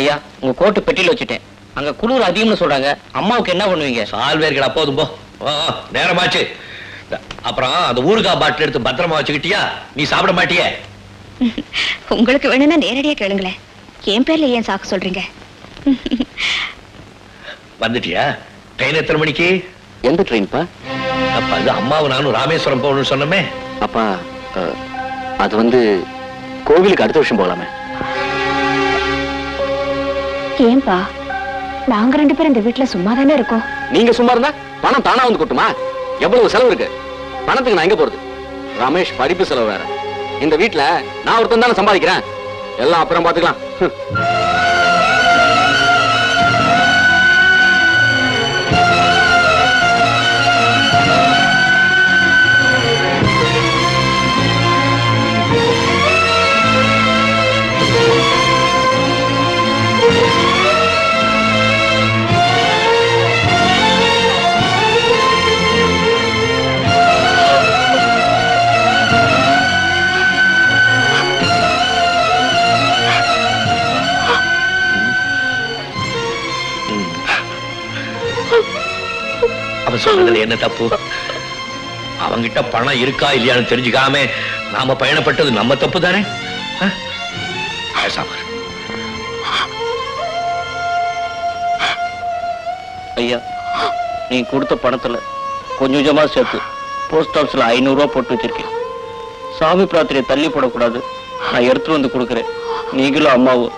ஐயா உங்க கோட்டு பெட்டியில வச்சுட்டேன். அங்க குளிர் அதிகம்னு சொல்றாங்க. அம்மாவுக்கு என்ன பண்ணுவீங்க? சால்வேர்கள் அப்போதும் போ. நேரமாச்சு. அப்புறம் அந்த ஊறுகாய் பாட்டில் எடுத்து பத்திரமா வச்சுக்கிட்டியா? நீ சாப்பிட மாட்டியே? உங்களுக்கு வேணும்னா நேரடியா கேளுங்களேன். என் பேர்ல ஏன் சாக்கு சொல்றீங்க? வந்துட்டியா? ட்ரெயின் எத்தனை மணிக்கு? எந்த ட்ரெயின்ப்பா? அப்பா அது அம்மாவும் நானும் ராமேஸ்வரம் போகணும்னு சொன்னமே. அப்பா அது வந்து கோவிலுக்கு அடுத்த வருஷம் போகலாமே. ஏன்பா நாங்க 2 பேரும் இந்த வீட்டுல சும்மா தானே இருக்கோம். நீங்க சும்மா இருந்தா பணம் தானா வந்து கொட்டுமா? எவ்வளவு செலவு இருக்கு. பணத்துக்கு நான் எங்க போறது? ரமேஷ் படிப்பு செலவு வேற. இந்த வீட்டுல நான் ஒருத்தன் தானே சம்பாதிக்கிறேன். எல்லாம் அப்புறம் பாத்துக்கலாம். அவன் சொன்னதுல என்ன தப்பு? அவங்கிட்ட பணம் இருக்கா இல்லையான்னு தெரிஞ்சுக்காம நாம பயணப்பட்டது நம்ம தப்பு தானே? ஐயா நீ கொடுத்த பணத்துல கொஞ்சம் கொஞ்சமா சேர்த்து போஸ்ட் ஆபீஸ்ல 500 ரூபாய் போட்டு வச்சிருக்கேன். சாமி பிரார்த்தனையை தள்ளி போடக்கூடாது. நான் எடுத்துட்டு வந்து கொடுக்குறேன். நீங்களும் அம்மாவும்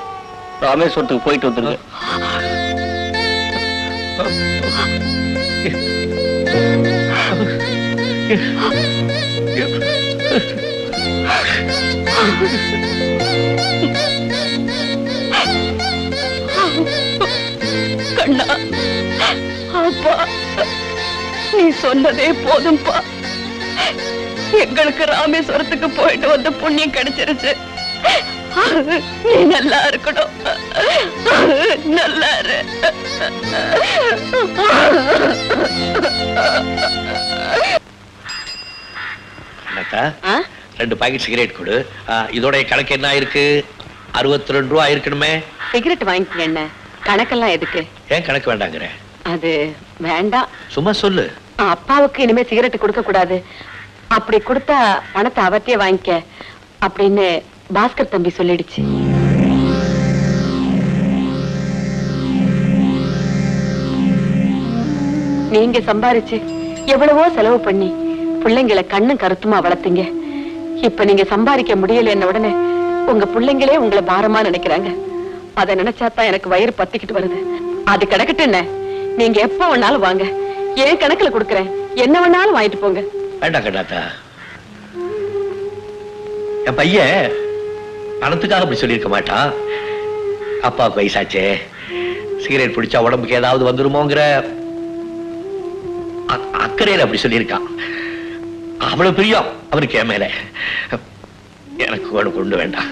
ராமேஸ்வரத்துக்கு போயிட்டு வந்துருங்க. கண்ணா அப்பா நீ சொன்னதே போதும்பா. எங்களுக்கு ராமேஸ்வரத்துக்கு போயிட்டு வந்து புண்ணியம் கிடைச்சிருச்சு. நீ நல்லா இருக்கணும். நல்லா இரு. அண்ணா 2 பாக்கெட் சிகரெட் கொடு. இதோட கணக்கு என்ன ஆயிருக்கு? 62 ரூபாய் இருக்கணுமே. சிகரெட் வாங்கிக்கங்க என்ன கணக்கெல்லாம் எதுக்கு? ஏன் கணக்கு வேண்டாங்கிற? அது வேண்டாம். சும்மா சொல்லு. அப்பாவுக்கு இனிமே சிகரெட் கொடுக்க கூடாது. அப்படி கொடுத்தா பணத்தை அவர்த்தியே வாங்கிக்க அப்படின்னு பாஸ்கர் தம்பி சொல்லிடுச்சு. நீங்க சம்பாரிச்சு எவ்வளவோ செலவு பண்ணி பிள்ளைங்களை கண்ணும் கருத்துமா வளர்த்தீங்க. இப்ப நீங்க சம்பாதிக்க முடியல என்ன உடனே உங்க பிள்ளைங்களே உங்களை பாரமா நினைக்கிறாங்க. அதை நினைச்சாதான் எனக்கு வயிறு பத்திக்கிட்டு வருது. அது கிடக்கட்டும் என்ன, நீங்க எப்ப வேணாலும் வாங்க. ஏன் கணக்குல கொடுக்கறேன். என்ன வேணாலும் வாங்கிட்டு போங்க. வேண்டாம் கண்ணாத்தா. என் பையன் பணத்துக்காக அப்படி சொல்லியிருக்க மாட்டான். அப்பாவுக்கு வயசாச்சே, சிகரெட் பிடிச்சா உடம்புக்கு ஏதாவது வந்துருமோங்கிற அக்கறையில அப்படி சொல்லியிருக்கான். அவ்வளவு பிரியம் அவனுக்கு என் மேல. எனக்கு கொண்டு வேண்டாம்.